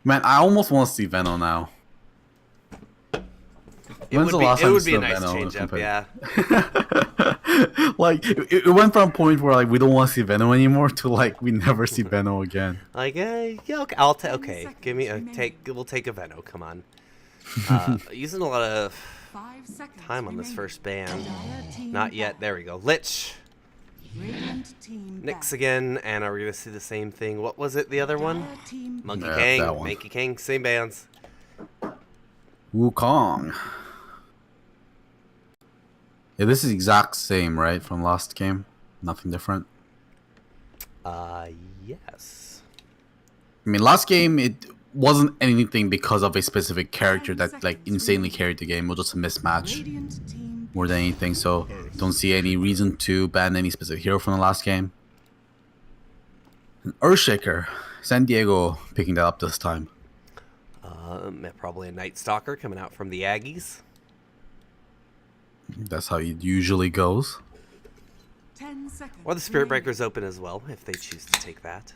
Man, I almost want to see Venno now. It When's would the be last it time you would be a saw nice Venno change up, compared? yeah. Like it went from a point where like we don't want to see Venno anymore to like we never see Venno again. Like, yeah, okay, okay. Give me a take. We'll take a Veno. Come on. Using a lot of time on this first band. Not yet. There we go. Lich. Nyx again, and are we gonna see the same thing? What was it? The other one? Monkey Yeah, King. that one. Monkey King. Same bands. Wukong. Yeah, this is exact same, right, from last game? Nothing different? Yes. I mean, last game, it wasn't anything because of a specific character that, like, insanely carried the game. It was just a mismatch more than anything, so don't see any reason to ban any specific hero from the last game. And Earthshaker. San Diego picking that up this time. Probably a Night Stalker coming out from the Aggies. That's how it usually goes. 10 seconds. Or the Spirit Breaker's open as well, if they choose to take that.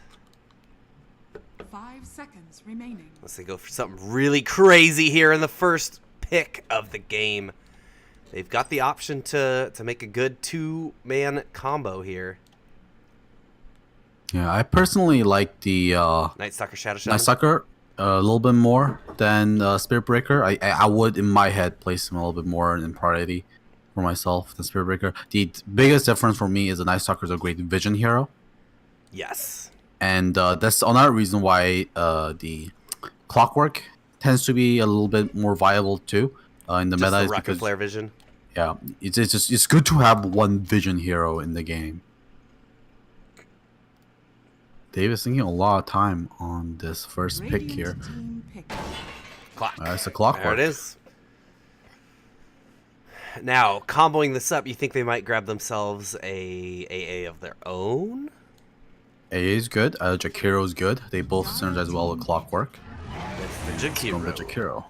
5 seconds remaining. Unless they go for something really crazy here in the first pick of the game. They've got the option to make a good two-man combo here. Yeah, I personally like the Night Stalker, Shadow Shadow. Night Stalker a little bit more than Spirit Breaker. I would, in my head, place him a little bit more in priority for myself than Spirit Breaker. The biggest difference for me is the Night Stalker is a great vision hero. Yes. And that's another reason why the Clockwork tends to be a little bit more viable too in the Just meta. the Is Rocket because, Flare vision. yeah, it's good to have one vision hero in the game. Dave is thinking a lot of time on this first pick here. Clock. It's a Clockwork. There it is. Now, comboing this up, you think they might grab themselves a AA of their own? AA is good. Jakiro is good. They both synergize well with Clockwork. With the From the Jakiro. Jakiro.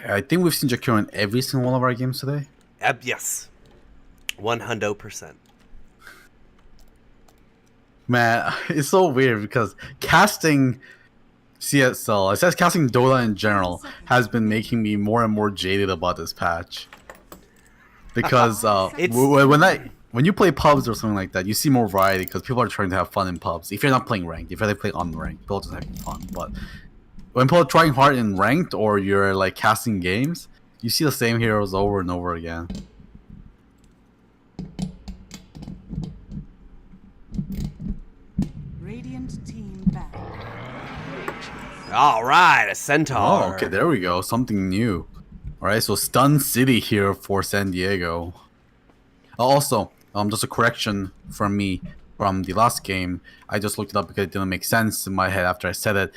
I think we've seen Jakiro in every single one of our games today. Yes. 100%. Man, it's so weird because casting CSL, it says casting Dota in general, has been making me more and more jaded about this patch. Because when you play pubs or something like that, you see more variety because people are trying to have fun in pubs. If you're not playing ranked, if you're playing unranked, people are just having fun. But when people are trying hard in ranked or you're like casting games, you see the same heroes over and over again. Radiant team back. All right, a Centaur. Oh, okay, there we go. Something new. Alright, so Stun City here for San Diego. Also, just a correction from me from the last game. I just looked it up because it didn't make sense in my head after I said it.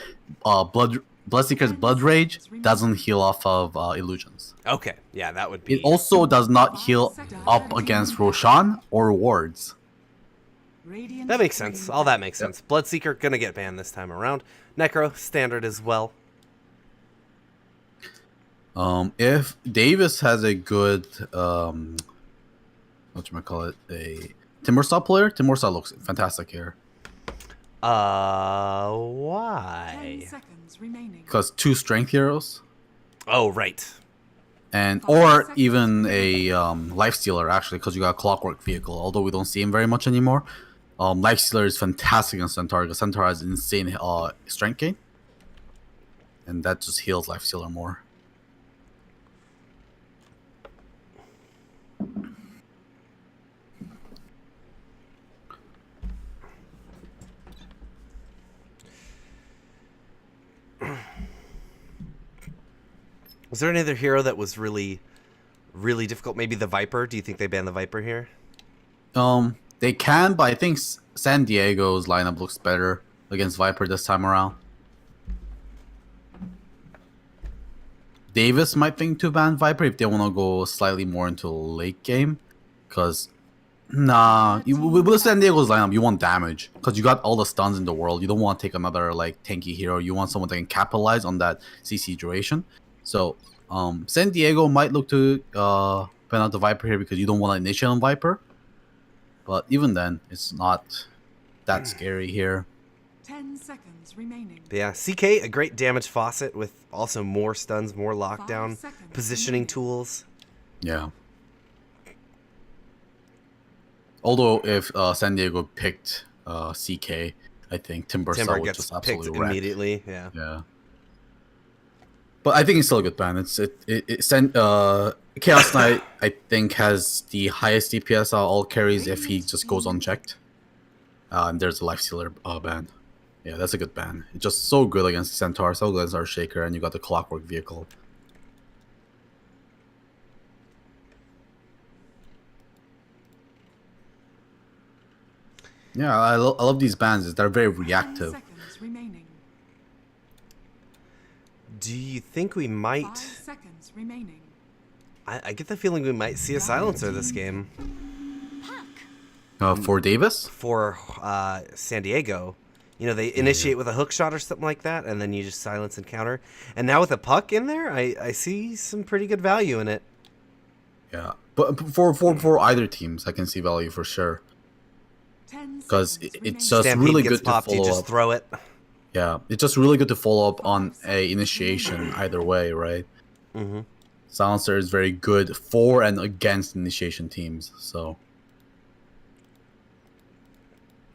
Bloodseeker's Blood Rage doesn't heal off of illusions. Okay, yeah, that would be... It also does not heal up against Roshan or wards. That makes sense. All that makes sense. Bloodseeker gonna get banned this time around. Necro, standard as well. If Davis has a good whatchamacallit, a Timursaw player, Timursaw looks fantastic here. Why? 10 seconds remaining. Because 2 strength heroes. Oh, right. And or even a life stealer actually, because you got a Clockwork vehicle. Although we don't see him very much anymore. Life stealer is fantastic on Centaur because Centaur has insane strength gain, and that just heals life stealer more. Was there any other hero that was really difficult? Maybe the Viper? Do you think they ban the Viper here? They can, but I think San Diego's lineup looks better against Viper this time around. Davis might think to ban Viper if they want to go slightly more into late game. Because, with San Diego's lineup, you want damage. Because you got all the stuns in the world. You don't want to take another like tanky hero. You want someone that can capitalize on that CC duration. So, San Diego might look to ban out the Viper here because you don't want to initiate on Viper. But even then, it's not that scary here. 10 seconds remaining. But yeah, CK, a great damage faucet with also more stuns, more lockdown, 5 seconds positioning remaining. tools. Yeah. Although if San Diego picked CK, I think Timber Timber would gets just picked absolutely wreck. immediately. Yeah. Yeah. But I think it's still a good ban. Chaos Knight I think has the highest DPS out of all carries if he just goes unchecked. And there's a Life Stealer ban. Yeah, that's a good ban. It's just so good against Centaur, so good against our Shaker, and you got the Clockwork Vehicle. Yeah, I love these bans. They're very 10 reactive. seconds remaining. Do you think we 5 might... seconds remaining. I get the feeling we might see a silencer this game. For Davis? For San Diego. You know, they initiate with a hook shot or something like that, and then you just silence and counter. And now with a puck in there, I see some pretty good value in it. Yeah, but for either teams, I can see value for sure. 10 Because seconds it's remaining. just Stampede really gets good to popped, you follow just up. throw it. Yeah, it's just really good to follow up on a initiation either way, right? Mm-hmm. Silencer is very good for and against initiation teams, so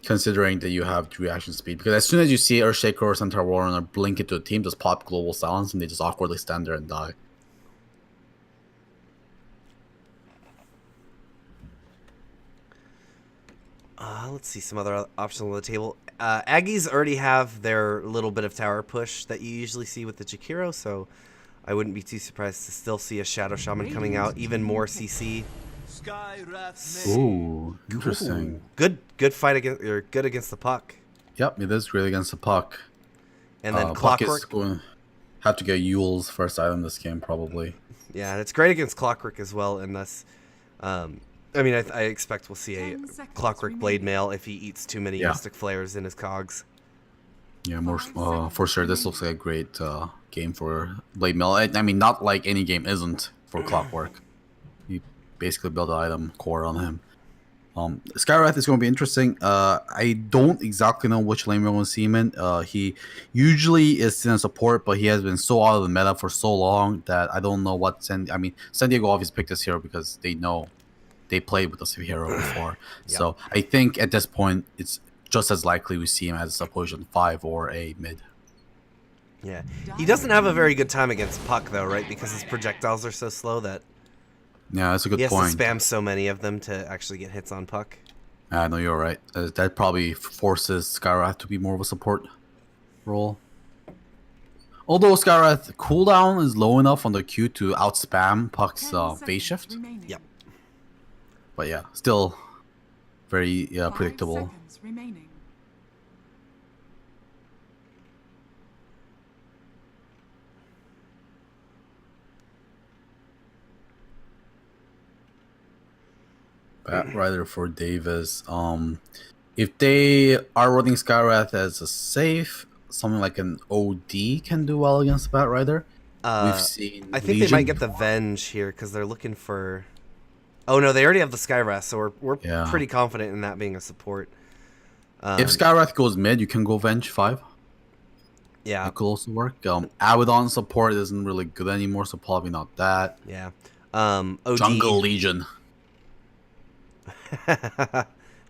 considering that you have reaction speed, because as soon as you see Earthshaker or Centaur Warrunner blink into a team, just pop global silence and they just awkwardly stand there and die. Let's see some other options on the table. Aggies already have their little bit of tower push that you usually see with the Jakiro, so I wouldn't be too surprised to still see a Shadow Shaman coming out, even more CC. Ooh, interesting. Good fight against, or good against the puck. Yep, it is great against the puck. And then Puck is Clockwork. going have to get Yule's first item this game probably. Yeah, it's great against Clockwork as well, and thus, I mean, I expect we'll see a 10 seconds Clockwork Blade remaining. Mail if he eats too many Yeah. Mystic Flares in his cogs. Yeah, more 5 seconds for sure. This looks like a great game for Blade Mail. I mean, not like any game isn't for Clockwork. You basically build an item core on him. Skywrath is going to be interesting. I don't exactly know which lane we're going to see him in. He usually is in support, but he has been so out of the meta for so long that I don't know what. San Diego obviously picked this hero because they know they played with this hero before. Yep. So I think at this point it's just as likely we see him as a position 5 or a mid. Yeah, he doesn't have a very good time against puck though, right? Because his projectiles are so slow that Yeah, that's a good he has point. to spam so many of them to actually get hits on puck. I know you're right. That probably forces Skywrath to be more of a support role. Although Skywrath cooldown is low enough on the Q to outspam Puck's 10 phase seconds shift. remaining. Yep. But yeah, still very 5 predictable. seconds remaining. Bat Rider for Davis. If they are running Skywrath as a safe, something like an OD can do well against Bat Rider. We've seen. I think Legion. they might get the Venge here because they're looking for. Oh no, they already have the Skywrath, so we're Yeah. pretty confident in that being a support. If Skywrath goes mid, you can go Venge 5. Yeah, That could also work. Abaddon support isn't really good anymore, so probably not that. yeah. OD. Jungle Legion,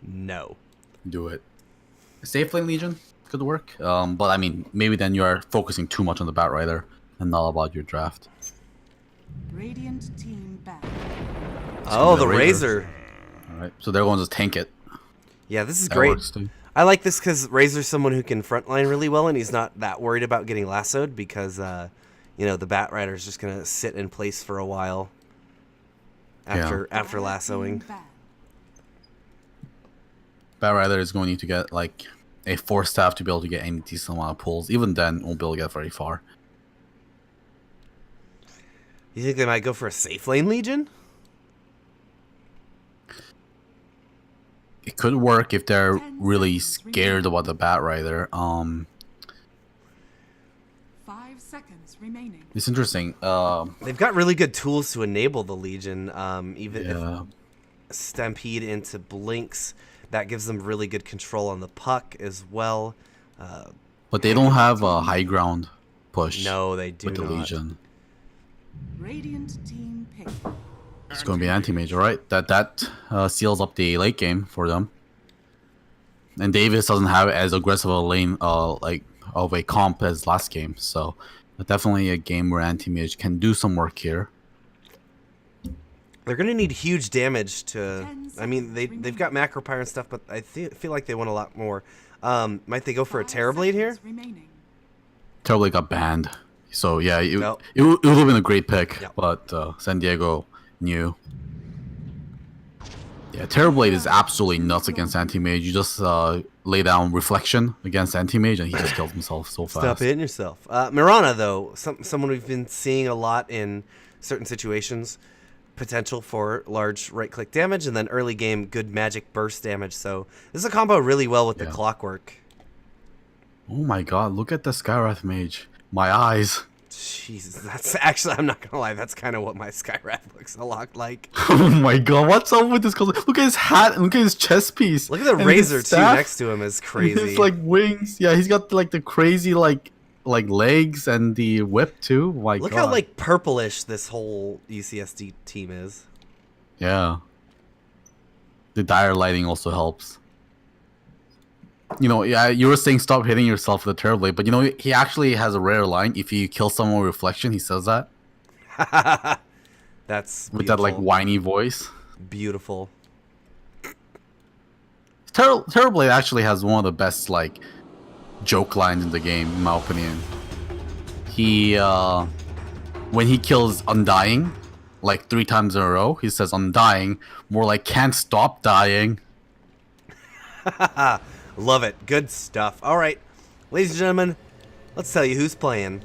No. do it. Safe Lane Legion could work. But I mean, maybe then you are focusing too much on the Bat Rider and not about your draft. Radiant team back. Oh, the the Razor. Razor. All right, so they're going to just tank it. Yeah, this is That great. works too. I like this because Razor's someone who can frontline really well, and he's not that worried about getting lassoed because, the Bat Rider's just gonna sit in place for a while after Dire lassoing. team back. Bat Rider is going to need to get like a 4-staff to be able to get any decent amount of pulls. Even then, won't be able to get very far. You think they might go for a safe lane Legion? It could work if they're 10 really seconds scared about the Bat Rider. 5 seconds remaining. It's interesting. They've got really good tools to enable the Legion. Even Yeah. if Stampede into Blinks, that gives them really good control on the puck as well. But they don't have a high ground push. No, they do with the not. Legion. Radiant team pick. It's going to be anti-mage, right? That seals up the late game for them. And Davis doesn't have as aggressive a lane, like of a comp as last game, so definitely a game where anti-mage can do some work here. They're gonna need huge damage to. I mean, they've got macro pyre and stuff, but I feel like they want a lot more. Might they go for a Terrorblade here? Terrorblade got banned, so yeah, it Nope. would have been a great pick, Yep. but San Diego knew. Yeah, Terrorblade is absolutely nuts against anti-mage. You just lay down reflection against anti-mage, and he just kills himself so fast. Stop hitting yourself. Mirana, though, someone we've been seeing a lot in certain situations. Potential for large right-click damage, and then early game good magic burst damage. So this is a combo really well with the clockwork. Oh my god, look at the Skywrath mage. My eyes. Jesus, that's actually, I'm not gonna lie, that's kind of what my Skywrath looks a lot like. Oh my god, what's up with this color? Look at his hat and look at his chest piece. Look at the and razor his too staff, next to him is and crazy. his like wings. Yeah, he's got like the crazy like legs and the whip too. Oh my Look god. how like purplish this whole UCSD team is. Yeah. The dire lighting also helps. You know, yeah, you were saying stop hitting yourself with the Terrorblade, but you know, he actually has a rare line. If you kill someone with reflection, he says that. That's with that like whiny voice. Beautiful. Terrorblade actually has one of the best like joke lines in the game, in my opinion. He when he kills Undying like 3 times in a row, he says Undying, more like can't stop dying. Love it. Good stuff. All right, ladies and gentlemen, let's tell you who's playing.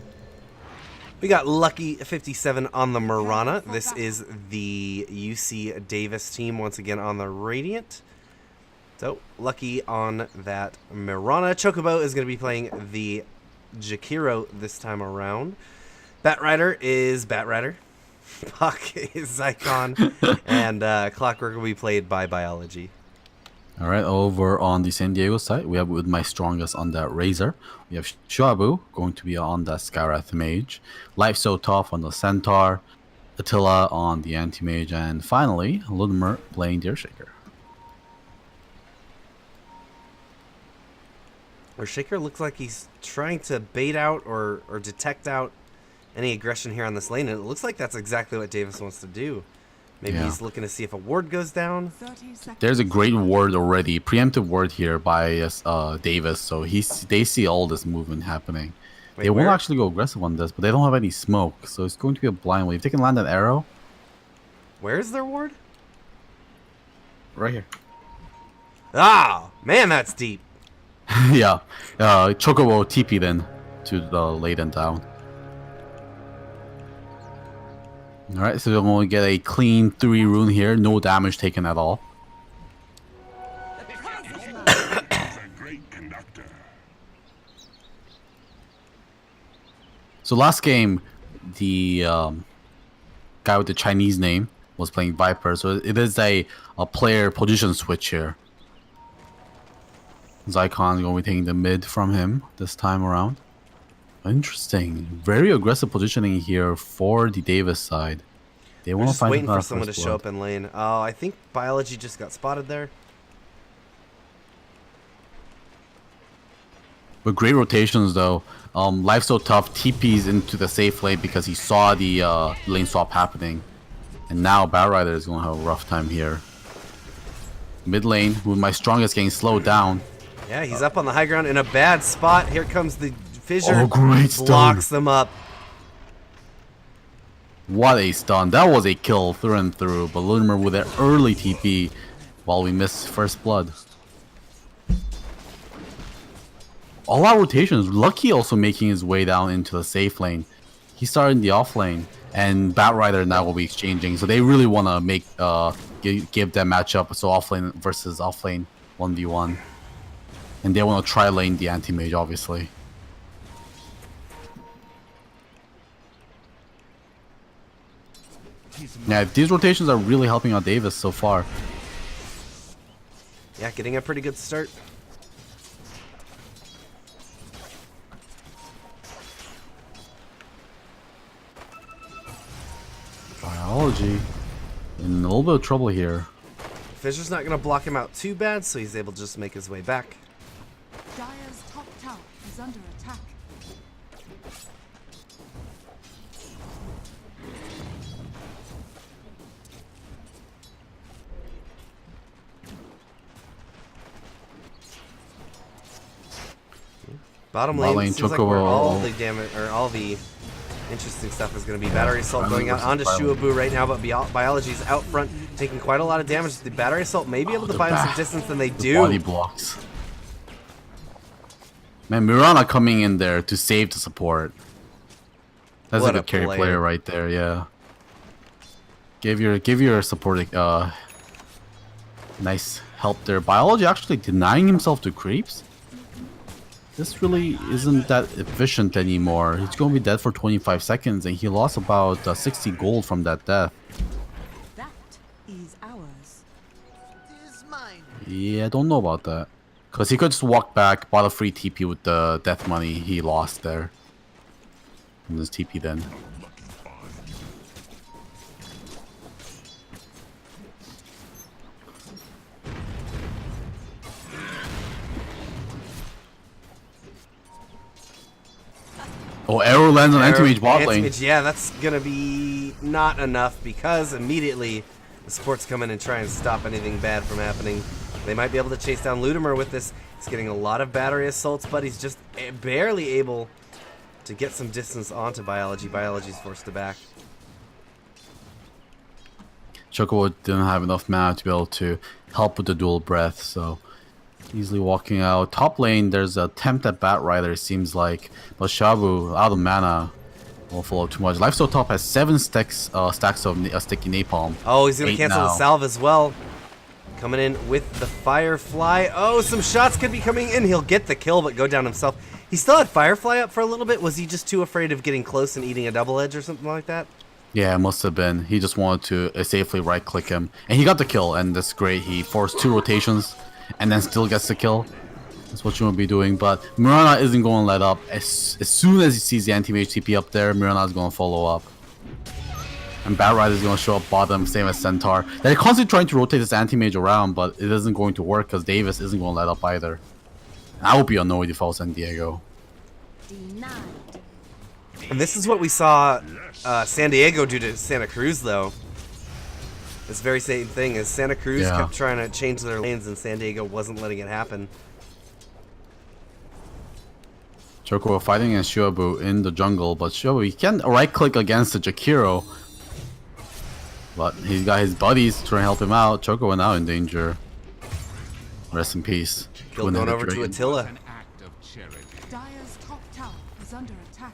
We got Lucky 57 on the Mirana. This is the UC Davis team once again on the Radiant. So, Lucky on that Mirana. Chocobo is going to be playing the Jakiro this time around. Batrider is Batrider. Puck is Zycon. And Clockwork will be played by Biology. Alright, over on the San Diego side, we have with my strongest on that Razor. We have Shuabu going to be on that Skywrath Mage. Life So Tough on the Centaur. Attila on the Anti-Mage. And finally, Ludmer playing Deershaker. Or Shaker looks like he's trying to bait out or detect out any aggression here on this lane. And it looks like that's exactly what Davis wants to do. Maybe he's looking to see if a ward goes down. There's a great ward already. Preemptive ward here by Davis. So they see all this movement happening. Wait, they where? won't actually go aggressive on this, but they don't have any smoke. So it's going to be a blind wave. If they can land an arrow. Where is their ward? Right here. Ah, man, that's deep. Yeah. Chocobo TP then to lay them down. Alright, so we're going to get a clean 3 rune here. No damage taken at all. So last game, the guy with the Chinese name was playing Viper. So it is a player position switch here. Zycon going to be taking the mid from him this time around. Interesting. Very aggressive positioning here for the Davis side. They want to Just find waiting for someone to show up in lane. Oh, I think Biology just got spotted there. But great rotations though. Life So Tough TPs into the safe lane because he saw the lane swap happening. And now Batrider is going to have a rough time here. Mid lane with my strongest getting slowed down. Yeah, he's up on the high ground in a bad spot. Here comes the fissure. Oh, great stun. Blocks them up. What a stun. That was a kill through and through. But Ludimer with an early TP while we miss first blood. All our rotations. Lucky also making his way down into the safe lane. He started in the off lane. And Batrider now will be exchanging. So they really want to make give that matchup. So off lane versus off lane 1v1. And they want to try lane the anti-mage, obviously. Yeah, these rotations are really helping out Davis so far. Yeah, getting a pretty good start. Biology in a little bit of trouble here. Fisher's not going to block him out too bad, so he's able to just make his way back. Dire's top tower is under attack. Bottom lane seems like where all the damage or all the interesting stuff is going to be. Battery assault going out onto Shuabu right now, but Biology's out front, taking quite a lot of damage. The battery assault may be able to buy him some distance, and they do. Body blocks. Man, Mirana coming in there to save the support. That's a good carry player right there. Yeah. Give your support nice help there. Biology actually denying himself to creeps. This really isn't that efficient anymore. He's going to be dead for 25 seconds, and he lost about 60 gold from that death. That is ours. Yeah, I don't know about that. Because he could just walk back, bought a free TP with the death money he lost there. And this TP then. Oh, arrow lands on anti-mage bot lane. Yeah, that's going to be not enough because immediately the supports come in and try and stop anything bad from happening. They might be able to chase down Ludimer with this. He's getting a lot of battery assaults, but he's just barely able to get some distance onto Biology. Biology's forced to back. Chocobo didn't have enough mana to be able to help with the dual breath, so easily walking out. Top lane, there's an attempt at Bat Rider, it seems like. But Shabu, out of mana, won't follow too much. Lifesteal Top has 7 stacks of sticky napalm. Oh, he's going to cancel the salve as well. Coming in with the Firefly. Oh, some shots could be coming in. He'll get the kill, but go down himself. He still had Firefly up for a little bit. Was he just too afraid of getting close and eating a double edge or something like that? Yeah, it must have been. He just wanted to safely right-click him. And he got the kill, and that's great. He forced 2 rotations and then still gets the kill. That's what you want to be doing. But Mirana isn't going to let up. As soon as he sees the anti-mage TP up there, Mirana is going to follow up. And Bat Rider is going to show up bottom, same as Centaur. They're constantly trying to rotate this anti-mage around, but it isn't going to work because Davis isn't going to let up either. I would be annoyed if I was San Diego. Denied. And this is what we saw San Diego do to Santa Cruz, though. This very same thing as Santa Cruz kept trying to change their lanes, and San Diego wasn't letting it happen. Choco fighting against Shuabu in the jungle, but Shuabu, he can't right-click against the Jakiro. But he's got his buddies trying to help him out. Choco now in danger. Rest in peace. Kill going over to Attila. Dire's top tower is under attack.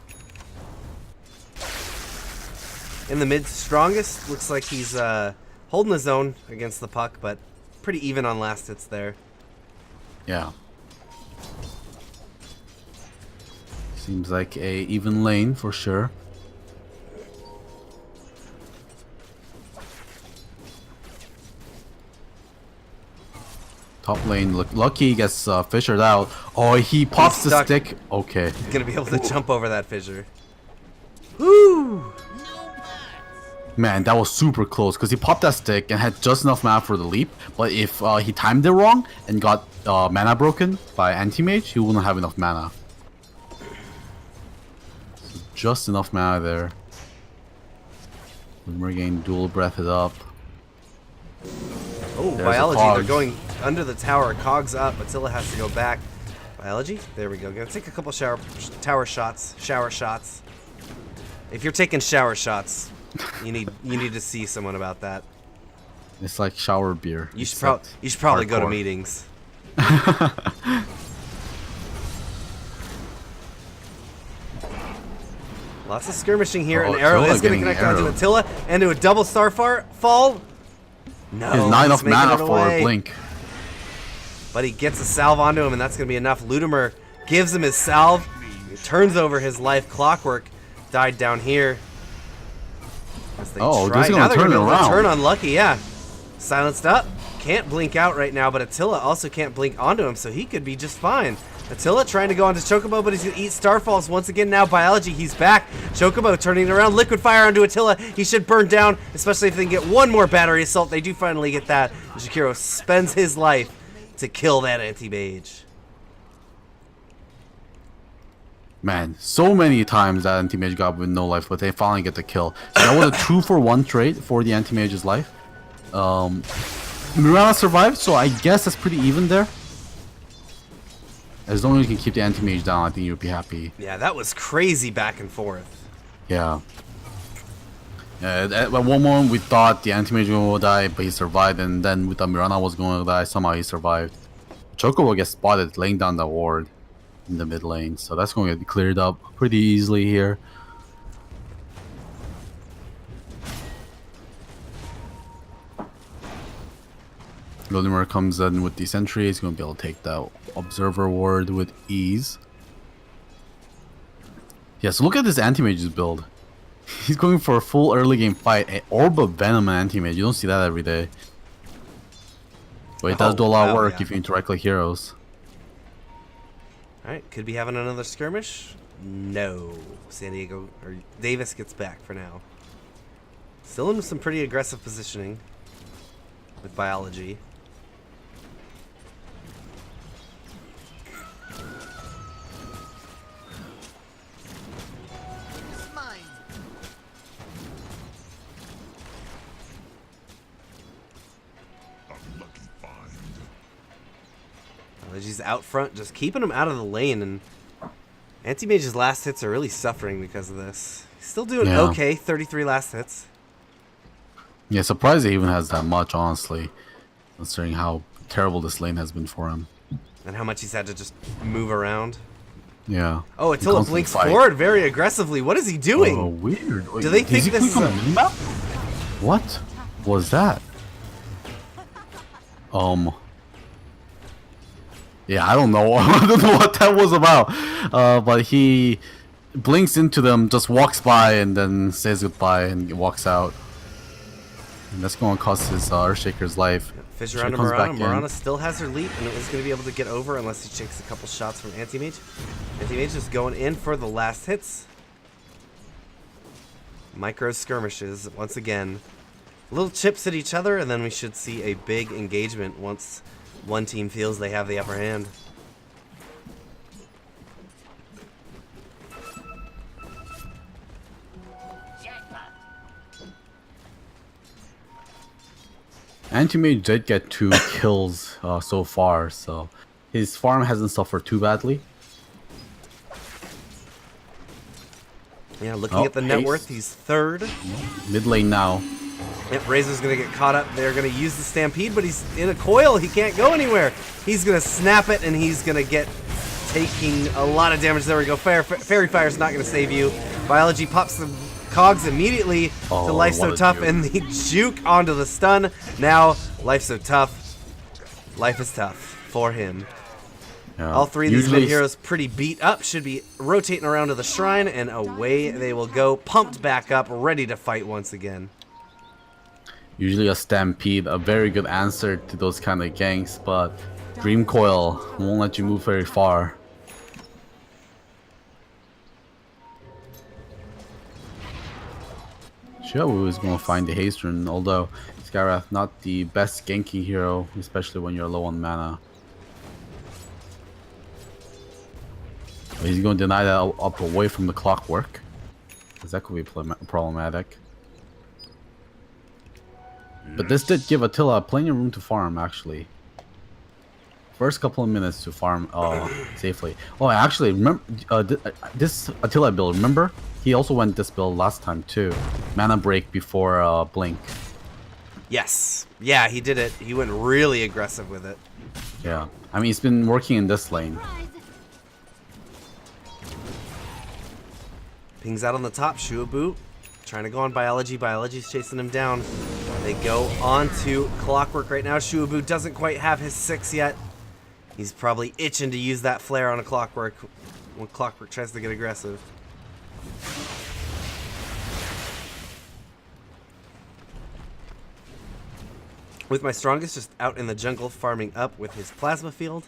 In the mid strongest, looks like he's holding his own against the puck, but pretty even on last hits there. Yeah. Seems like a even lane for sure. Top lane, look, Lucky gets fissured out. Oh, he pops the stick. Okay. He's gonna be able to jump over that fissure. Woo! Man, that was super close because he popped that stick and had just enough mana for the leap. But if he timed it wrong and got mana broken by anti-mage, he wouldn't have enough mana. So just enough mana there. We're getting dual breathed up. Oh, There's Biology, they're going under the tower. Cogs up. Attila has to go back. Biology, there we go. Gonna take a couple shower shots. If you're taking shower shots, you need to see someone about that. It's like shower beer. You should probably go to meetings. Lots of skirmishing here. An arrow is going to connect onto Attila and to a double star fall. No, he's not enough mana for a blink. But he gets a salve onto him, and that's going to be enough. Ludimer gives him his salve. He turns over his life. Clockwork died down here. Oh, they're going to turn it around. Turn on Lucky, yeah. Silenced up. Can't blink out right now, but Attila also can't blink onto him, so he could be just fine. Attila trying to go onto Chocobo, but he's going to eat Starfalls once again. Now Biology, he's back. Chocobo turning it around. Liquid Fire onto Attila. He should burn down, especially if they can get one more Battery Assault. They do finally get that. Jakiro spends his life to kill that anti-mage. Man, so many times that anti-mage got with no life, but they finally get the kill. So that was a 2-for-1 trade for the anti-mage's life. Mirana survived, so I guess that's pretty even there. As long as you can keep the anti-mage down, I think you'll be happy. Yeah, that was crazy back and forth. Yeah. At one moment we thought the anti-mage was going to die, but he survived, and then we thought Mirana was going to die, somehow he survived. Chocobo gets spotted laying down the ward in the mid lane, so that's going to get cleared up pretty easily here. Goldimer comes in with the sentry. He's going to be able to take that observer ward with ease. Yeah, so look at this anti-mage's build. He's going for a full early game fight. An Orb of Venom and anti-mage. You don't see that every day. But it does do a lot of work if you interact like heroes. Alright, could be having another skirmish? No. San Diego, or Davis gets back for now. Still in some pretty aggressive positioning with Biology. Biology's out front, just keeping him out of the lane, and Anti-Mage's last hits are really suffering because of this. He's still doing okay, 33 last hits. Yeah, surprised he even has that much, honestly, considering how terrible this lane has been for him. And how much he's had to just move around. Yeah. Oh, Attila blinks forward very aggressively. What is he doing? Oh, weird. Do they think this is a map? What was that? Yeah, I don't know. I don't know what that was about. But he blinks into them, just walks by, and then says goodbye and walks out. And that's going to cost his Earthshaker's life. Fissure onto Mirana. Mirana still has her leap and is going to be able to get over unless he takes a couple shots from Anti-Mage. Anti-Mage is going in for the last hits. Micro skirmishes once again. Little chips at each other, and then we should see a big engagement once one team feels they have the upper hand. Anti-Mage did get 2 kills so far, so his farm hasn't suffered too badly. Yeah, looking at the net worth, he's third. Mid lane now. Yep, Razor's going to get caught up. They're going to use the Stampede, but he's in a coil. He can't go anywhere. He's going to snap it, and he's going to get taking a lot of damage. There we go. Fairy Fire's not going to save you. Biology pops the cogs immediately to Life So Tough, and the juke onto the stun. Now, Life So Tough. Life is tough for him. Yeah. All three of these mid heroes pretty beat up. Should be rotating around to the shrine, and away they will go. Pumped back up, ready to fight once again. Usually a Stampede, a very good answer to those kind of ganks, but Dream Coil won't let you move very far. Xiaowu is going to find the haste rune, although Skyrath not the best ganking hero, especially when you're low on mana. He's going to deny that up away from the clockwork, because that could be problematic. But this did give Attila plenty of room to farm, actually. First couple of minutes to farm safely. Oh, actually, remember this Attila build, remember? He also went this build last time, too. Mana break before Blink. Yes. Yeah, he did it. He went really aggressive with it. Yeah. I mean, he's been working in this lane. Pings out on the top, Shuabu. Trying to go on Biology. Biology's chasing him down. They go on to Clockwork right now. Shuabu doesn't quite have his 6 yet. He's probably itching to use that flare on a Clockwork when Clockwork tries to get aggressive. With my strongest just out in the jungle farming up with his plasma field.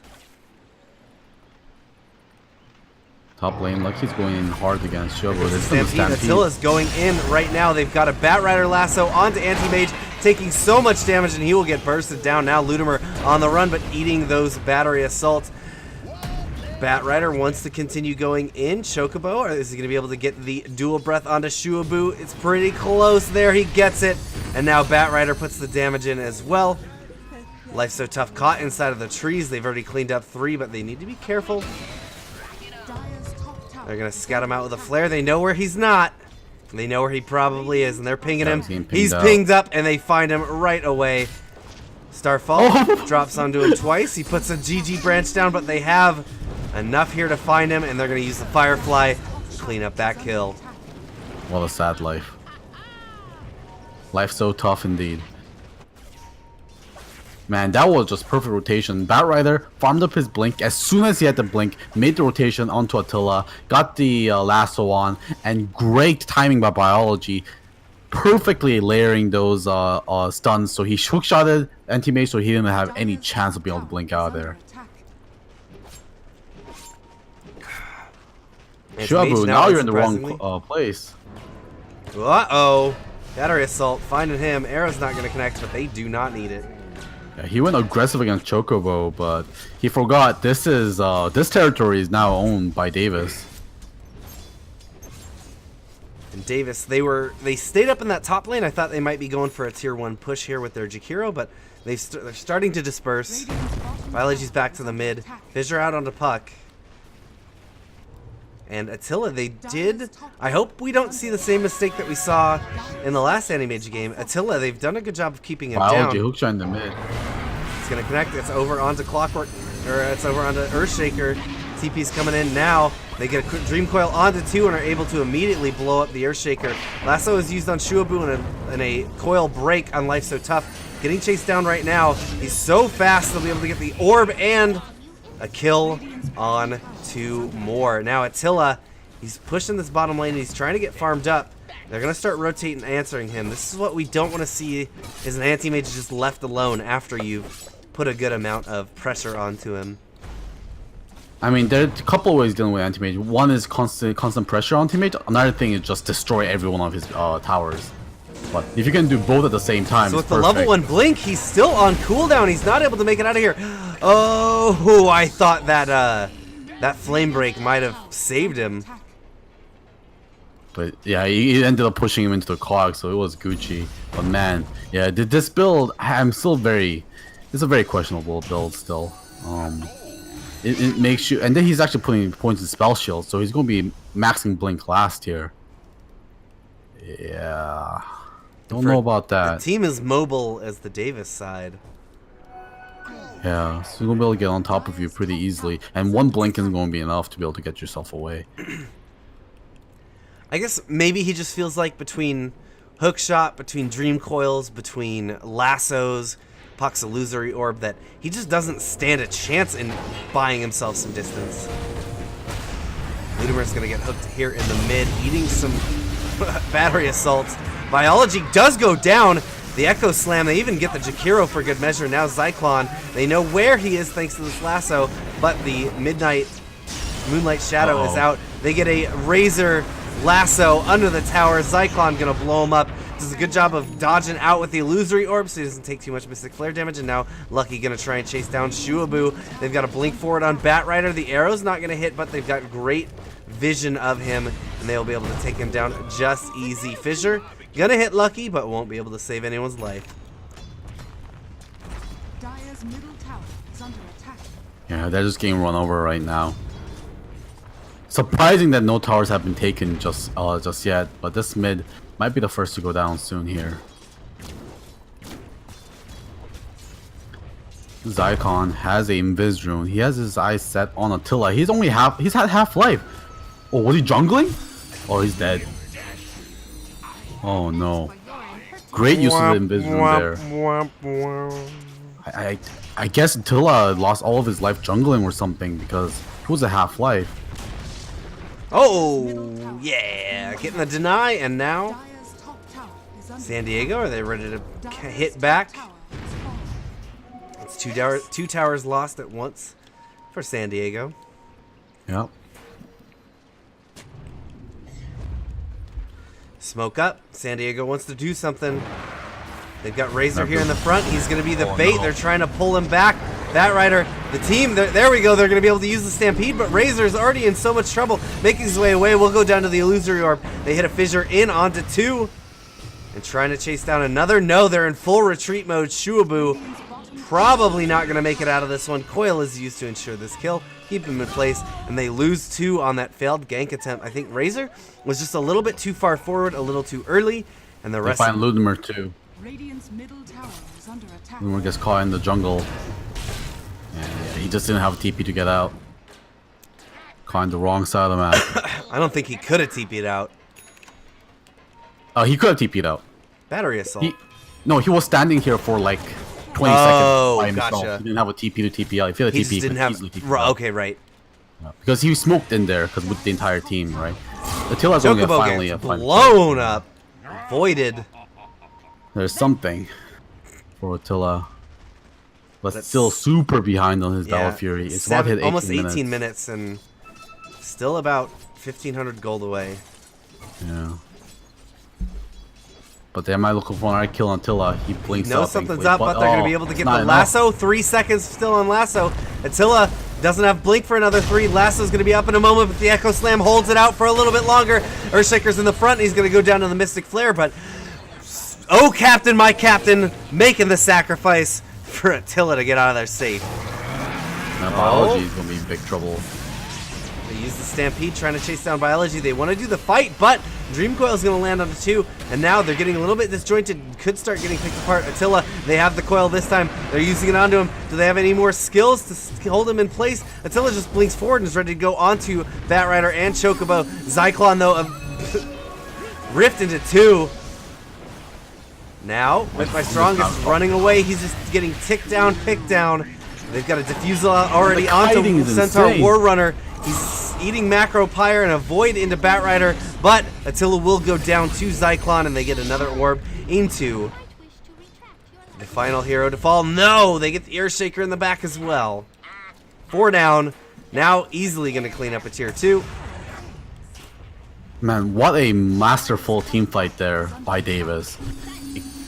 Top lane, Lucky's going in hard against Shogo. This is Stampede. the Stampede. Attila's going in right now. They've got a Bat Rider lasso onto Anti-Mage, taking so much damage, and he will get bursted down. Now Ludimer on the run, but eating those battery assaults. Bat Rider wants to continue going in. Chocobo, or is he going to be able to get the dual breath onto Shuabu? It's pretty close there. He gets it, and now Bat Rider puts the damage in as well. Life's So Tough caught inside of the trees. They've already cleaned up 3, but they need to be careful. They're going to scout him out with a flare. They know where he's not. They know where he probably is, and they're pinging him. He's pinged up, and they find him right away. Starfall drops onto him twice. He puts a GG branch down, but they have enough here to find him, and they're going to use the Firefly to clean up that kill. What a sad life. Life's so tough indeed. Man, that was just perfect rotation. Bat Rider farmed up his blink. As soon as he had the blink, made the rotation onto Attila, got the lasso on, and great timing by Biology. Perfectly layering those stuns, so he hookshotted Anti-Mage, so he didn't have any chance of being able to blink out of there. Shuabu, now you're in the wrong place. Uh-oh. Battery Assault finding him. Arrow's not going to connect, but they do not need it. Yeah, he went aggressive against Chocobo, but he forgot this is this territory is now owned by Davis. And Davis, they stayed up in that top lane. I thought they might be going for a tier 1 push here with their Jakiro, but they're starting to disperse. Biology's back to the mid. Fissure out onto Puck. And Attila, they did... I hope we don't see the same mistake that we saw in the last Anti-Mage game. Attila, they've done a good job of keeping him Biology down. hookshot in the mid. It's going to connect. It's over onto Clockwork, or it's over onto Earthshaker. TP's coming in now. They get a Dream Coil onto 2 and are able to immediately blow up the Earthshaker. Lasso is used on Shuabu and a coil break on Life So Tough. Getting chased down right now. He's so fast they'll be able to get the orb and a kill on 2 more. Now Attila, he's pushing this bottom lane. He's trying to get farmed up. They're going to start rotating answering him. This is what we don't want to see, is an Anti-Mage just left alone after you've put a good amount of pressure onto him. I mean, there are a couple of ways dealing with Anti-Mage. One is constant pressure on Anti-Mage. Another thing is just destroy every one of his towers. But if you can do both at the same time, so it's with the level 1 blink, he's still on cooldown. He's not able to make it out of here. Oh, I thought that that flame break might have saved him. But yeah, he ended up pushing him into the cog, so it was Gucci. But man, yeah, this build, it's a very questionable build still. It makes you, and then he's actually putting points in spell shield, so he's going to be maxing blink last here. Yeah, don't know about that. The team is mobile as the Davis side. Yeah, so he's going to be able to get on top of you pretty easily, and one blink isn't going to be enough to be able to get yourself away. I guess maybe he just feels like between hookshot, between dream coils, between lassos, Puck's illusory orb, that he just doesn't stand a chance in buying himself some distance. Ludimer's gonna get hooked here in the mid, eating some battery assaults. Biology does go down. The Echo Slam, they even get the Jakiro for good measure. Now Zyklon, they know where he is thanks to this lasso, but the Moonlight Shadow is out. They get a Razor lasso under the tower. Zyklon gonna blow him up. Does a good job of dodging out with the illusory orb so he doesn't take too much Mystic Flare damage. And now Lucky gonna try and chase down Shuabu. They've got a blink forward on Bat Rider. The arrow's not gonna hit, but they've got great vision of him, and they'll be able to take him down just easy. Fissure gonna hit Lucky, but won't be able to save anyone's life. Dire's middle tower is under attack. Yeah, they're just getting run over right now. Surprising that no towers have been taken just yet, but this mid might be the first to go down soon here. Zyklon has a Invis Rune. He has his eyes set on Attila. He's had half life. Oh, was he jungling? Oh, he's dead. Oh no. Great use of the Invis Rune there. I guess Attila lost all of his life jungling or something, because he was a half life. Oh yeah, getting the deny, and now San Diego, are they ready to hit back? It's two towers lost at once for San Diego. Yep. Smoke up. San Diego wants to do something. They've got Razor here in the front. He's going to be the bait. No. They're trying to pull him back. Batrider, the team, there we go. They're going to be able to use the Stampede, but Razor's already in so much trouble, making his way away. We'll go down to the Illusory Orb. They hit a fissure in onto 2. And trying to chase down another. No, they're in full retreat mode. Shuabu probably not going to make it out of this one. Coil is used to ensure this kill. Keep him in place. And they lose 2 on that failed gank attempt. I think Razor was just a little bit too far forward, a little too early. And the They rest... find Ludimer too. Radiant's middle tower is under attack. Ludimer gets caught in the jungle. And he just didn't have a TP to get out. Caught on the wrong side of the map. I don't think he could have TP'd out. Oh, he could have TP'd out. Battery assault. No, he was standing here for like 20 Oh, seconds by himself. gotcha. He didn't have a TP to TP out. If he had a He TP, just didn't have... Okay, right. Because he smoked in there because with the entire team, right? Attila's only Chocobo finally gets a fight. blown up. Voided. There's something for Attila. But That's- still super behind on his Yeah, Battle Fury. It's about hit 18 almost minutes. 18 minutes and still about 1,500 gold away. Yeah. But they might look for another kill on Attila. He blinks Knows out, something's thankfully, up, but they're going to be able to get not the enough. lasso. 3 seconds still on lasso. Attila doesn't have blink for another 3. Lasso's going to be up in a moment, but the Echo Slam holds it out for a little bit longer. Earthshaker's in the front. He's going to go down to the Mystic Flare, but oh, Captain, my Captain, making the sacrifice for Attila to get out of there safe. Now, Biology is going to be in big trouble. They use the Stampede trying to chase down Biology. They want to do the fight, but Dream Coil is going to land onto 2, and now they're getting a little bit disjointed. Could start getting picked apart. Attila, they have the coil this time. They're using it onto him. Do they have any more skills to hold him in place? Attila just blinks forward and is ready to go onto Batrider and Chocobo. Zyklon, though, rift into 2. Now, with my strongest running away, he's just getting ticked down, picked down. They've got a diffusal already The onto kiting is Centaur insane. War Runner. He's eating Macro Pyre and a Void into Batrider, but Attila will go down to Zyklon, and they get another orb into the final hero to fall. No, they get the Earthshaker in the back as well. 4 down. Now easily going to clean up a tier 2. Man, what a masterful team fight there by Davis.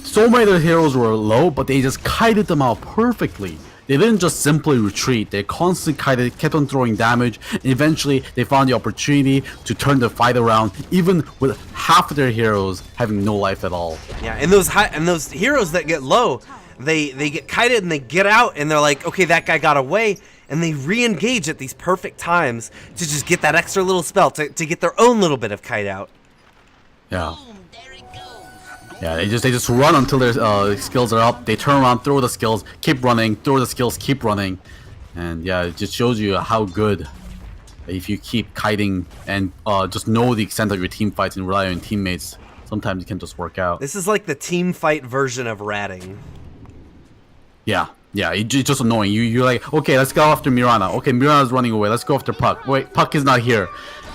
So many of their heroes were low, but they just kited them out perfectly. They didn't just simply retreat, they constantly kited, kept on throwing damage, and eventually they found the opportunity to turn the fight around, even with half of their heroes having no life at all. Yeah, and those heroes that get low, they get kited and they get out, and they're like, okay, that guy got away, and they re-engage at these perfect times to just get that extra little spell, to get their own little bit of kite out. Yeah. Yeah, they just run until their skills are up. They turn around, throw the skills, keep running, throw the skills, keep running. And yeah, it just shows you how good if you keep kiting and just know the extent of your team fights and rely on teammates. Sometimes it can just work out. This is like the team fight version of ratting. Yeah, it's just annoying. You're like, okay, let's go after Mirana. Okay, Mirana's running away. Let's go after Puck. Wait, Puck is not here.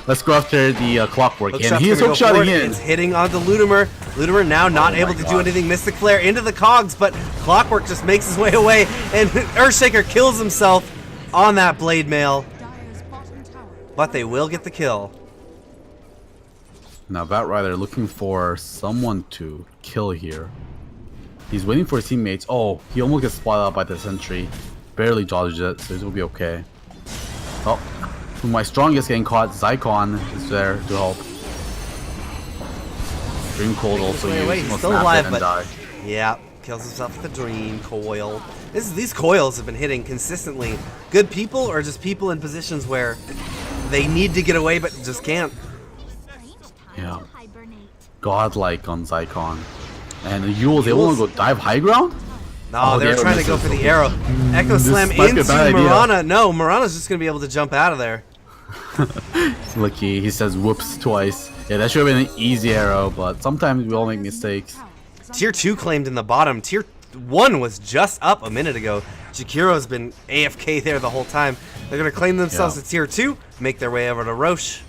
Let's go after the Clockwork. And Hookshot's he is gonna go hookshotting forward. in. It's hitting onto Ludimer. Ludimer now not able to do anything. Mystic Flare into the cogs, but Clockwork just makes his way away, and Earthshaker kills himself on that Blade Mail. Dire's bottom tower. But they will get the kill. Now Batrider looking for someone to kill here. He's waiting for his teammates. Oh, he almost gets spotted out by the sentry. Barely dodges it, so this will be okay. Oh, my strongest getting caught. Zyklon is there to help. Dream Cold also Wait, used. he's Must still snap it alive, and but die. yeah, kills himself with the Dream Coil. These coils have been hitting consistently. Good people or just people in positions where they need to get away but just can't. Yeah. Godlike on Zyklon. And the Yules, they want to go dive high ground? No, Oh, they're the trying arrow to go for misses. the arrow. Echo This Slam might be a into bad idea. Mirana. No, Mirana's just going to be able to jump out of there. Lucky, he says whoops twice. Yeah, that should have been an easy arrow, but sometimes we all make mistakes. Tower is under Tier 2 claimed in the bottom. Tier 1 was just up a minute ago. Jakiro's been AFK there the whole time. They're going to claim themselves Yeah. to Tier 2, make their way over to Roche.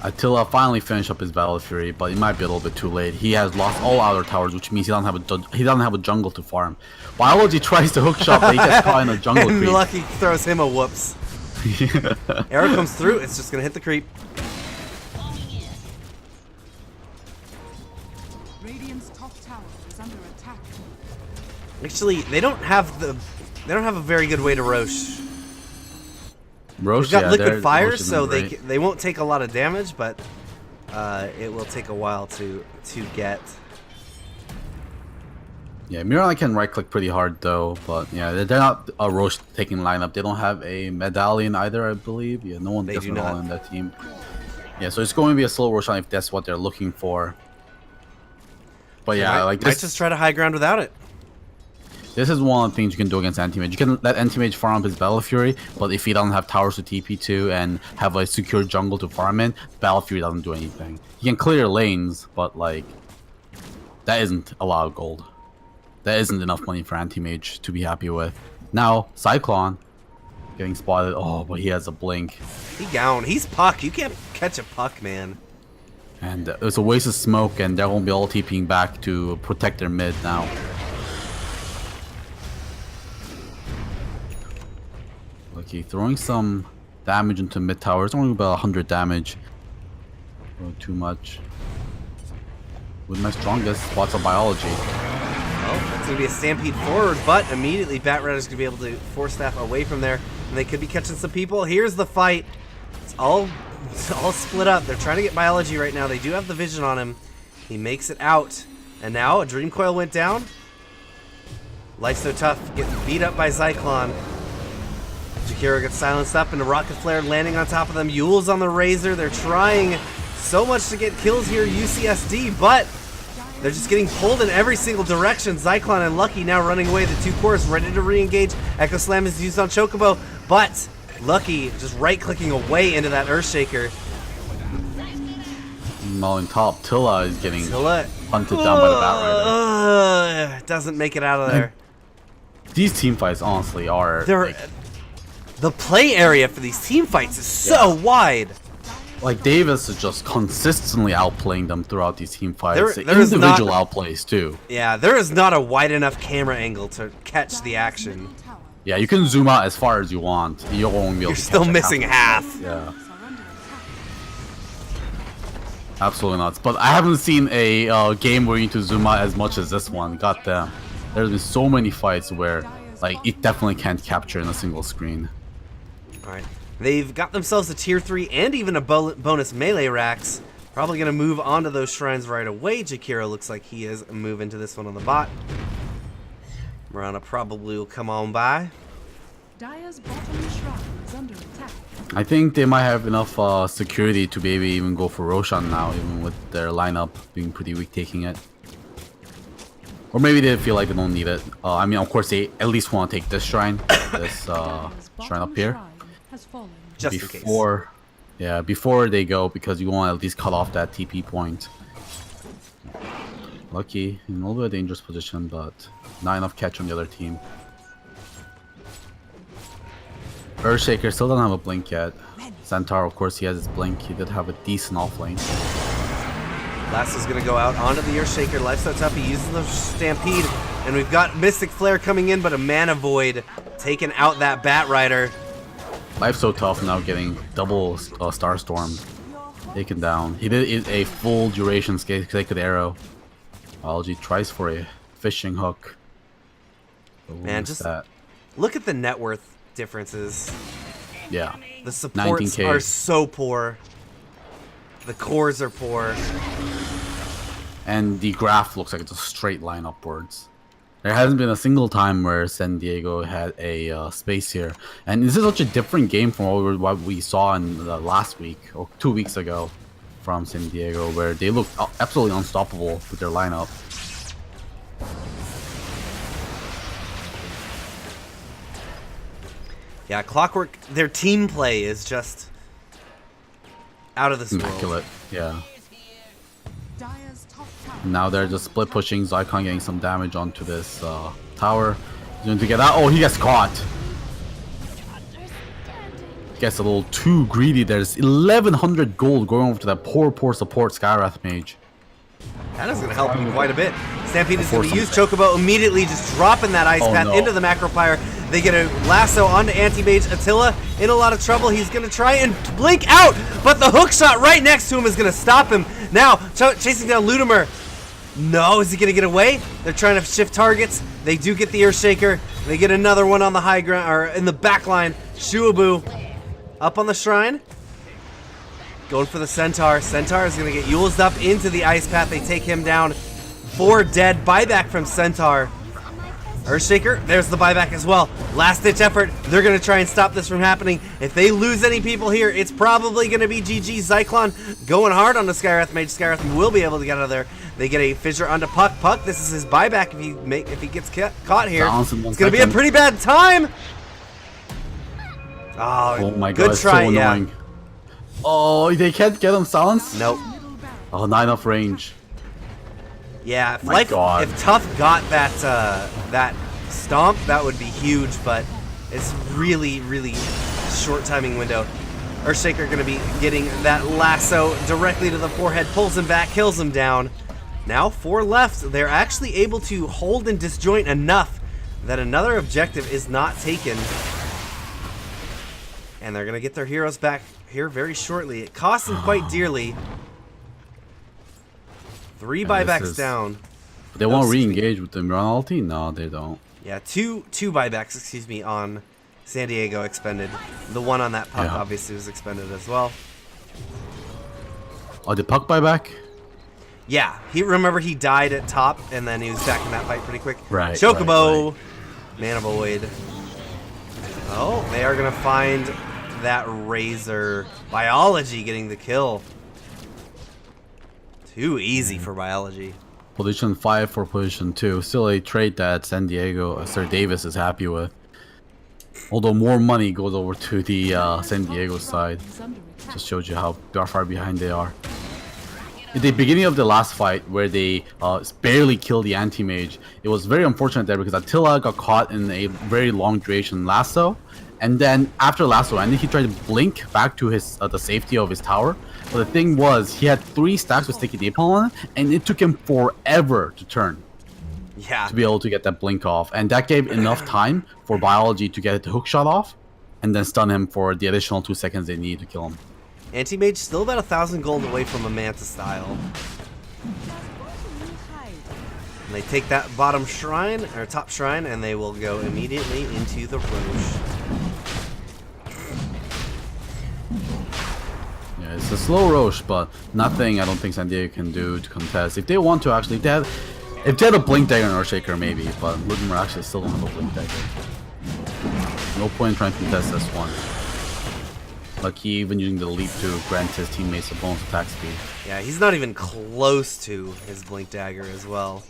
Attila finally finished up his Battle Fury, but it might be a little bit too late. He has lost all outer towers, which means he doesn't have a jungle to farm. Biology tries to hookshot, but he gets caught in a jungle And creep. Lucky throws him a whoops. Arrow comes through, it's just going to hit the creep. tower is under attack. Actually, they don't have a very good way to Roche. Roche, They've got yeah, liquid fire, Roche isn't so great. they won't take a lot of damage, but it will take a while to get. Yeah, Mirai can right click pretty hard though, but yeah, they're not a Roche taking lineup. They don't have a medallion either, I believe. Yeah, no one They gets do medallion not. on that team. Yeah, so it's going to be a slow Roshan if that's what they're looking for. But yeah, like might this, just try to high ground without it. this is one of the things you can do against Anti-Mage. You can let Anti-Mage farm up his Battle Fury, but if he doesn't have towers to TP to and have a secure jungle to farm in, Battle Fury doesn't do anything. He can clear lanes, but like, that isn't a lot of gold. That isn't enough money for Anti-Mage to be happy with. Now, Cyclone getting spotted. Oh, but he has a blink. He down. He's puck. You can't catch a puck, man. And it's a waste of smoke, and they're going to be all TPing back to protect their mid now. Okay, throwing some damage into mid tower. It's only about 100 damage. Not too much. With my strongest spots of biology. Oh, that's going to be a stampede forward, but immediately Batrider's going to be able to force staff away from there, and they could be catching some people. Here's the fight. It's all split up. They're trying to get biology right now. They do have the vision on him. He makes it out, and now a Dream Coil went down. Life's So Tough getting beat up by Zyklon. Jakiro gets silenced up, and a Rocket Flare landing on top of them. Yule's on the Razor. They're trying so much to get kills here, UCSD, but they're just getting pulled in every single direction. Zyklon and Lucky now running away. The two cores ready to re-engage. Echo Slam is used on Chocobo, but Lucky just right-clicking away into that Earthshaker. While in top, Tilla is getting Tilla hunted down by the Batrider. Doesn't make it out of there. These team fights, honestly, are... They're, the play area for these team fights is so wide. Like, Davis is just consistently outplaying them throughout these team fights. There is Individual not- outplays, too. Yeah, there is not a wide enough camera angle to catch the action. Yeah, you can zoom out as far as you want. You won't be able You're to still catch missing half. Yeah, absolutely nuts. But I haven't seen a game where you need to zoom out as much as this one. God damn. There's been so many fights where, like, it definitely can't capture in a single screen. Alright. They've got themselves a tier 3 and even a bonus melee racks. Probably going to move on to those shrines right away. Jakiro looks like he is moving to this one on the bot. Marana probably will come on by. Dire's bottom shrine is under attack. I think they might have enough security to maybe even go for Roshan now, even with their lineup being pretty weak taking it. Or maybe they feel like they don't need it. I mean, of course, they at least want to take this shrine. This shrine up here. Has fallen. Just in case. Yeah, before they go, because you want to at least cut off that TP point. Lucky, in a little bit of a dangerous position, but not enough catch on the other team. Earthshaker still doesn't have a blink yet. Centaur, of course, he has his blink. He did have a decent offlane. Last is going to go out onto the Earthshaker. Life's So Tough. He uses the Stampede. And we've got Mystic Flare coming in, but a Mana Void taking out that Batrider. Life's So Tough now getting double Starstorm taken down. He did a full duration Sacred Arrow. Biology tries for a fishing hook. Man, just look at the net worth differences. Yeah. The supports 19K. are so poor. The cores are poor. And the graph looks like it's a straight line upwards. There hasn't been a single time where San Diego had a space here. And this is such a different game from what we saw in the last week, or 2 weeks ago, from San Diego, where they looked absolutely unstoppable with their lineup. Yeah, Clockwork, their team play is just out of this world. Immaculate, yeah. Dire's top tower. Now they're just split pushing, Zyklon getting some damage onto this tower. He's going to get that. Oh, he gets caught. Gets a little too greedy. There's 1100 gold going over to that poor support Skywrath Mage. That is going to help him quite a bit. Stampede is going to use Chocobo immediately, just dropping that Ice Path into the Macro Pyre. They get a lasso onto Anti-Mage. Attila in a lot of trouble. He's going to try and blink out, but the hook shot right next to him is going to stop him. Now, chasing down Ludimer. No, is he gonna get away? They're trying to shift targets. They do get the Earthshaker. They get another one on the high ground, or in the back line. Shuabu up on the shrine. Going for the Centaur. Centaur is gonna get Yule's up into the ice path. They take him down. 4 dead. Buyback from Centaur. Earthshaker, there's the buyback as well. Last ditch effort. They're going to try and stop this from happening. If they lose any people here, it's probably going to be GG. Zyklon going hard on the Skywrath Mage. Skywrath will be able to get out of there. They get a fissure onto Puck. Puck, this is his buyback if he gets caught here. It's going to be a pretty bad time. Oh my god, good try, so annoying. yeah. Oh, they can't get him silenced? Nope. Oh, not enough range. Yeah, if, God. if Tough got that that stomp, that would be huge, but it's really, really short timing window. Earthshaker going to be getting that lasso directly to the forehead, pulls him back, kills him down. Now 4 left. They're actually able to hold and disjoint enough that another objective is not taken. And they're going to get their heroes back here very shortly. It costs them quite dearly. 3 buybacks down. They won't re-engage with the Miran ulti? No, they don't. Yeah, two buybacks, excuse me, on San Diego expended. The one on that Puck obviously was expended as well. Oh, did Puck buyback? Yeah, remember he died at top, and then he was back in that fight pretty quick. Right. Chocobo, Mana Void. Oh, they are gonna find that Razor. Biology getting the kill. Too easy for Biology. Position 5 for position 2. Still a trade that San Diego, Sir Davis is happy with. Although more money goes over to the San Diego side. Just shows you how far behind they are. In the beginning of the last fight, where they barely killed the anti-mage, it was very unfortunate there because Attila got caught in a very long duration lasso. And then after lasso ended, he tried to blink back to his the safety of his tower. But the thing was, he had 3 stacks with Sticky Napalm on it, and it took him forever to turn. Yeah. To be able to get that blink off. And that gave enough time for Biology to get the hook shot off, and then stun him for the additional 2 seconds they need to kill him. Anti-Mage still about 1,000 gold away from a Manta style. And they take that bottom shrine, or top shrine, and they will go immediately into the Roche. Yeah, it's a slow Roche, but nothing I don't think San Diego can do to contest. If they want to actually, if they had a Blink Dagger and Earthshaker maybe, but Ludmir actually still don't have a Blink Dagger. No point in trying to contest this one. Lucky even using the leap to grant his teammates a bonus attack speed. Yeah, he's not even close to his Blink Dagger as well.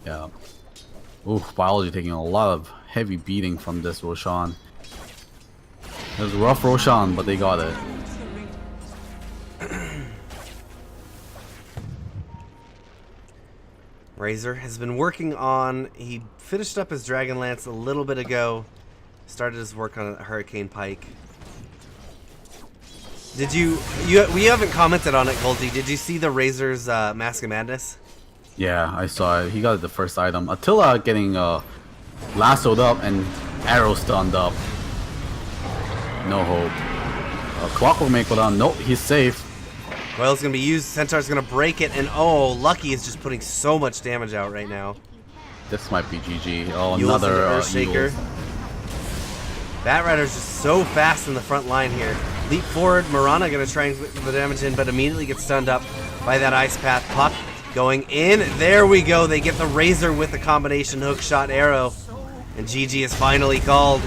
Yeah. Oof, Biology taking a lot of heavy beating from this Roshan. It was a rough Roshan, but they got it. Razor has been working on, he finished up his Dragon Lance a little bit ago, started his work on a Hurricane Pike. Did we haven't commented on it, Goldie, did you see the Razor's Mask of Madness? Yeah, I saw it. He got the first item. Attila getting lassoed up and arrow stunned up. No hope. Clockwork make go down. Nope, he's safe. Coil's gonna be used, Centaur's gonna break it, and oh, Lucky is just putting so much damage out right now. This might be GG. Oh, Yule's another Earthshaker. Batrider's just so fast in the front line here. Leap forward, Marana gonna try and put the damage in, but immediately gets stunned up by that Ice Path. Puck going in. There we go. They get the Razor with the combination hook shot arrow. And GG is finally called.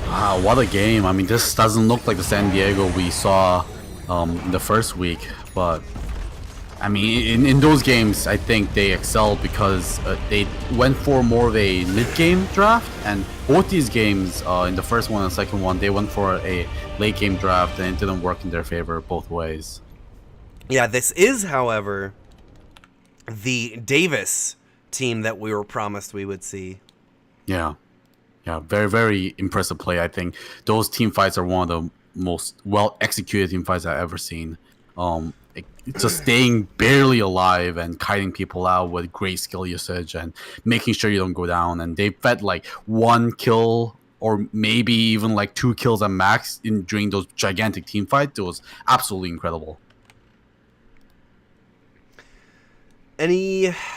Wow, what a game. I mean, this doesn't look like the San Diego we saw in the first week. But, I mean, in those games, I think they excelled because they went for more of a mid-game draft. And both these games, in the first one and the second one, they went for a late-game draft. And it didn't work in their favor both ways. Yeah, this is, however, the Davis team that we were promised we would see. Yeah, very, very impressive play. I think those team fights are one of the most well-executed team fights I've ever seen. Just staying barely alive and kiting people out with great skill usage and making sure you don't go down. And they fed like 1 kill or maybe even like 2 kills at max during those gigantic team fights. It was absolutely incredible.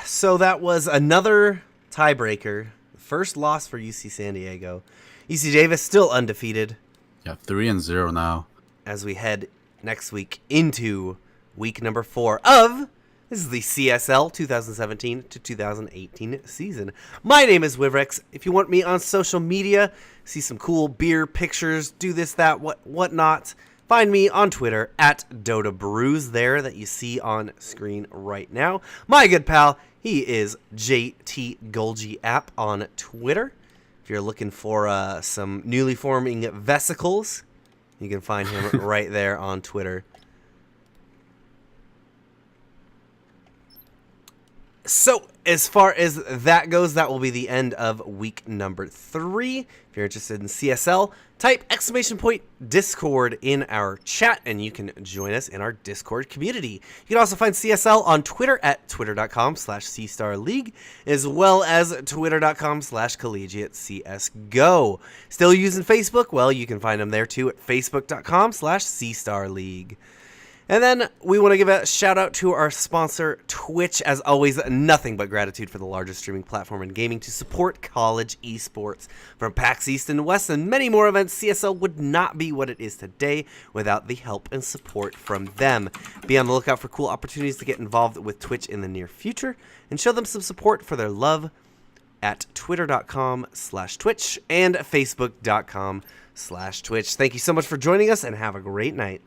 So that was another tiebreaker. First loss for UC San Diego. UC Davis still undefeated. Yeah, 3-0 now. As we head next week into week number 4 of this is the CSL 2017 to 2018 season. My name is Wivrex. If you want me on social media, see some cool beer pictures, do this, that, whatnot, find me on Twitter at Dota Brews there that you see on screen right now. My good pal, he is JT Golgi app on Twitter. If you're looking for some newly forming vesicles, you can find him right there on Twitter. So, as far as that goes, that will be the end of week number 3. If you're interested in CSL, type !Discord in our chat, and you can join us in our Discord community. You can also find CSL on Twitter at twitter.com/CStarLeague, as well as twitter.com/collegiatecsgo. Still using Facebook? Well, you can find them there too at facebook.com/CStarLeague. And then we want to give a shout out to our sponsor, Twitch. As always, nothing but gratitude for the largest streaming platform in gaming to support college esports. From PAX East and West and many more events, CSL would not be what it is today without the help and support from them. Be on the lookout for cool opportunities to get involved with Twitch in the near future and show them some support for their love at twitter.com/Twitch and facebook.com/Twitch. Thank you so much for joining us and have a great night.